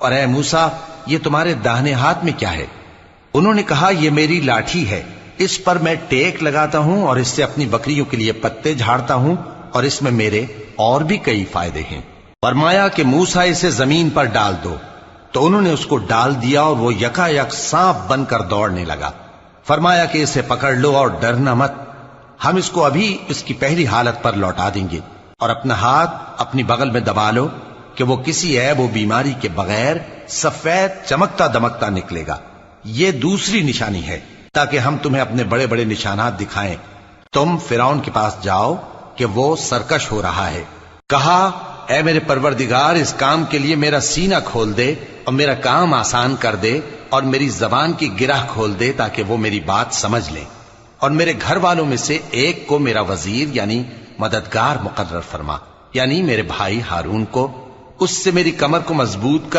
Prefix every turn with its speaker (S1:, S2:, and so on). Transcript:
S1: और ए मूसा, ये तुम्हारे दाहिने हाथ में क्या है? उन्होंने कहा, ये मेरी लाठी है, इस पर मैं टेक लगाता हूं और इससे अपनी बकरियों के लिए पत्ते झाड़ता हूं और इसमें मेरे और भी कई फायदे हैं। फरमाया कि मूसा, इसे जमीन पर डाल दो। तो उन्होंने उसको डाल दिया और वो यकायक सांप बनकर दौड़ने लगा। फरमाया कि इसे पकड़ लो और डरना मत, हम इसको अभी इसकी पहली हालत पर लौटा देंगे। और अपना हाथ अपनी बगल में दबा लो कि वो किसी ऐब व बीमारी के बगैर सफेद चमकता दमकता निकलेगा। ये दूसरी निशानी है, ताकि हम तुम्हें अपने बड़े बड़े निशानात दिखाएं। तुम फिरौन के पास जाओ कि वो सरकश हो रहा है। कहा, ऐ मेरे परवरदिगार, इस काम के लिए मेरा सीना खोल दे और मेरा काम आसान कर दे और मेरी जबान की गिरह खोल दे, ताकि वो मेरी बात समझ ले। और मेरे घर वालों में से एक को मेरा वजीर यानी मददगार मुकर्रर फरमा, यानी मेरे भाई हारून को। उससे मेरी कमर को मजबूत कर